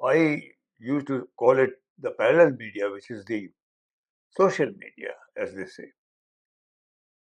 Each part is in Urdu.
I used to call it the parallel media, which is the social media, as they say,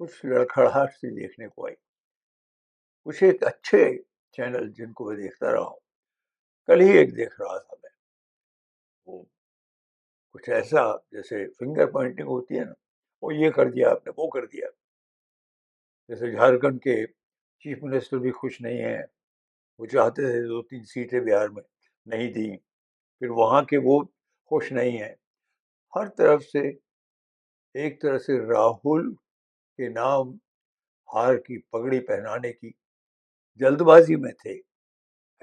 کچھ لڑکھڑاہٹ سی دیکھنے کو آئی. کچھ ایک اچھے چینل جن کو میں دیکھتا رہا ہوں, کل ہی ایک دیکھ رہا تھا میں, وہ کچھ ایسا جیسے فنگر پوائنٹنگ ہوتی ہے نا, وہ یہ کر دیا آپ نے, وہ کر دیا. جیسے جھارکھنڈ کے چیف منسٹر بھی خوش نہیں ہیں, وہ چاہتے تھے 2-3 سیٹیں بہار میں, نہیں دی. پھر وہاں کے وہ خوش نہیں ہیں. ہر طرف سے ایک طرح سے راہل کے نام ہار کی پگڑی پہنانے کی جلد بازی میں تھے,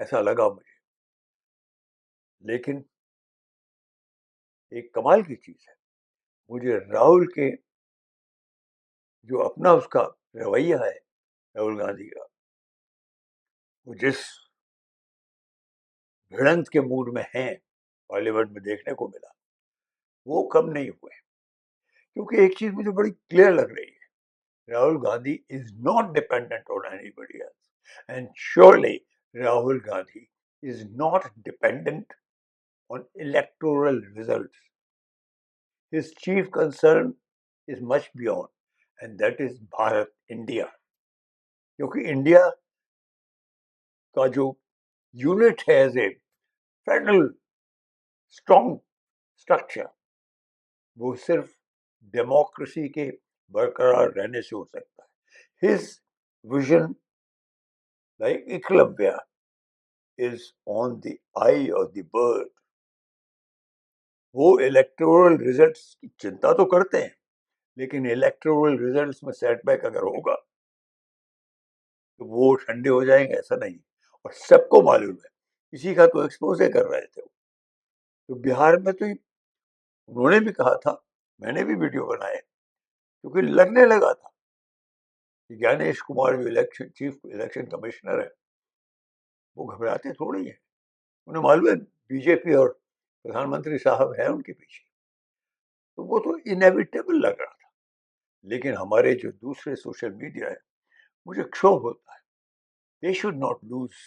ایسا لگا مجھے. لیکن ایک کمال کی چیز ہے, مجھے راہل کے جو اپنا اس کا رویہ ہے, راہل گاندھی کا, وہ جس بھڑنت کے موڈ میں ہیں پارلیمنٹ میں دیکھنے کو ملا, وہ کم نہیں ہوئے. کیونکہ ایک چیز مجھے بڑی کلیئر لگ رہی ہے, Rahul Gandhi is not dependent on anybody else, and surely Rahul Gandhi is not dependent on electoral results. His chief concern is much beyond, and that is Bharat, India. کیونکہ انڈیا کا جو یونٹ ہے as a federal strong structure, وہ صرف ڈیموکریسی کے برقرار رہنے سے ہو سکتا ہے. His vision, like Eklavya, is on the eye of the bird. وہ الیکٹورل ریزلٹس کی چنتا تو کرتے ہیں, لیکن الیکٹورل ریزلٹس میں سیٹ بیک اگر ہوگا تو وہ ٹھنڈے ہو جائیں گے, ایسا نہیں. اور سب کو معلوم ہے, کسی کا تو ایکسپوزے کر رہے تھے وہ. تو بہار میں تو انہوں نے بھی کہا تھا, میں نے بھی ویڈیو بنائے, کیونکہ لگنے لگا تھا کہ گیانیش کمار جو چیف الیکشن کمشنر ہے, وہ گھبراتے تھوڑی ہیں. انہیں معلوم ہے بی جے پی اور پردھان منتری صاحب ہیں ان کے پیچھے, تو وہ تو انیویٹیبل لگ رہا تھا. لیکن ہمارے جو دوسرے سوشل میڈیا ہے, مجھے کشوب ہوتا ہے. They should not lose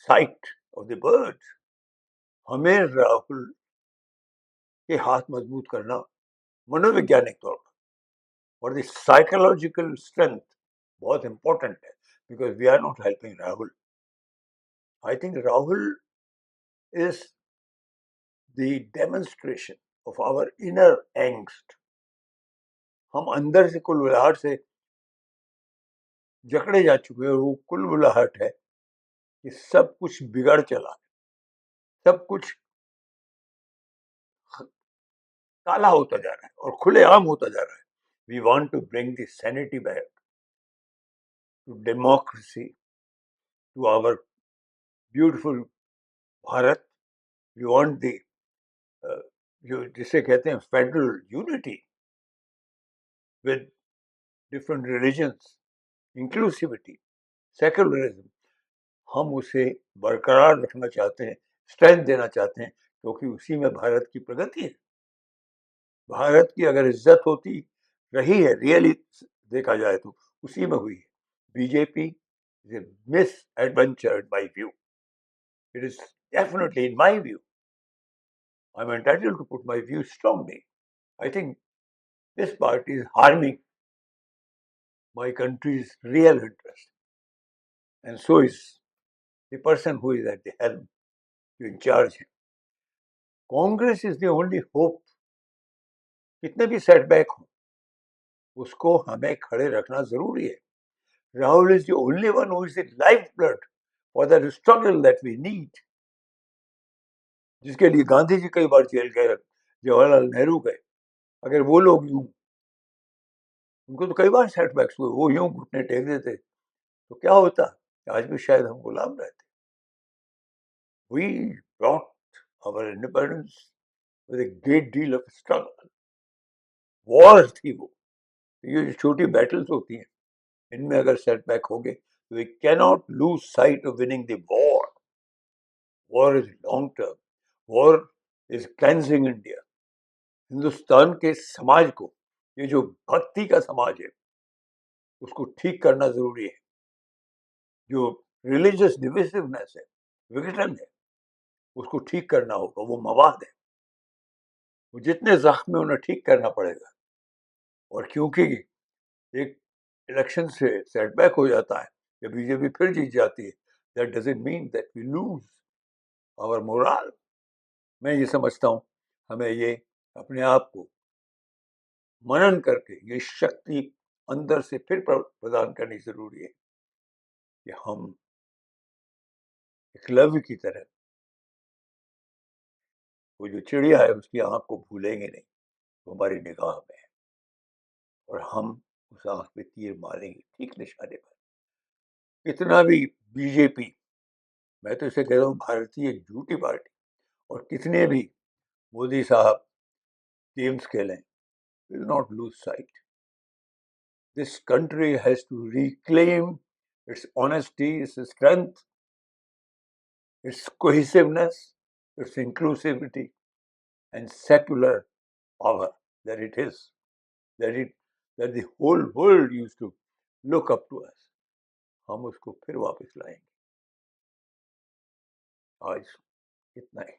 sight of the bird. ہمیں راہل کے ہاتھ مضبوط کرنا منووگیانک طور پر, اور دی سائیکولوجیکل اسٹرینتھ بہت امپورٹنٹ ہے, because we are not helping Rahul. I think Rahul is the demonstration of our inner angst. ہم اندر سے کل بلاہٹ سے جکڑے جا چکے ہیں, وہ کل بلاہٹ ہے کہ سب کچھ بگڑ چلا ہے, سب کچھ کالا ہوتا جا رہا ہے اور کھلے عام ہوتا جا رہا ہے. We want to bring the sanity back to democracy, to our beautiful Bharat. We want the جو جسے کہتے ہیں federal unity with different religions, inclusivity, secularism. ہم اسے برقرار رکھنا چاہتے ہیں, اسٹرینتھ دینا چاہتے ہیں, کیونکہ اسی میں بھارت کی پرگتی ہے. بھارت کی اگر عزت ہوتی رہی ہے, ریئلی دیکھا جائے تو اسی میں ہوئی ہے. B J P is a misadventured by view. It is definitely in my view. I'm entitled to put my view strongly. I think this party is harming my country's real interest. And so is the person who is at the helm, in charge. Congress is the only hope. کتنے بھی سیٹ بیک ہوں, اس کو ہمیں کھڑے رکھنا ضروری ہے. Rahul is the only one who is the lifeblood for the struggle that we need. جس کے لیے گاندھی جی کئی بار جیل گئے, جواہر لال نہرو گئے. اگر وہ لوگ یوں, ان کو تو کئی بار سیٹ بیکس ہوئے, وہ یوں گھٹنے ٹیک دیتے تو کیا ہوتا, آج بھی شاید ہم غلام رہتے. We brought our independence with a great deal of struggle. Wars تھی وہ, یہ جو چھوٹی بیٹلز ہوتی ہیں, ان میں اگر سیٹ بیک ہوں گے تو we cannot lose sight of winning the war. War is long term. War is cleansing India. Hindustan کے سماج کو, یہ جو بھکتی کا سماج ہے, اس کو ٹھیک کرنا ضروری ہے. جو ریلیجس ڈویسونیس ہے, وگٹن ہے, اس کو ٹھیک کرنا ہوگا. وہ مواد ہے, وہ جتنے زخم میں انہیں ٹھیک کرنا پڑے گا. اور کیونکہ ایک الیکشن سے سیٹ بیک ہو جاتا ہے یا بی جے پی پھر جیت جاتی ہے, that doesn't mean that we lose our morale. میں یہ سمجھتا ہوں ہمیں یہ اپنے آپ کو منن کر کے یہ شکتی اندر سے پھر پردان کرنی ضروری ہے کہ ہم ایکلویہ کی طرح وہ جو چڑیا ہے اس کی آنکھ کو بھولیں گے نہیں, وہ ہماری نگاہ میں ہے, اور ہم اس آنکھ پہ تیر ماریں گے ٹھیک نشانے پر. کتنا بھی بی جے پی, میں تو اسے کہتا ہوں بھارتی ایک جھوٹی پارٹی, اور کتنے بھی مودی صاحب گیمس کھیلیں, will not lose sight. This country has to reclaim its honesty, its strength, its cohesiveness, its inclusivity, and secular power that it is, that the whole world used to look up to us. ہم اس کو پھر واپس لائیں گے. آج اتنا ہی.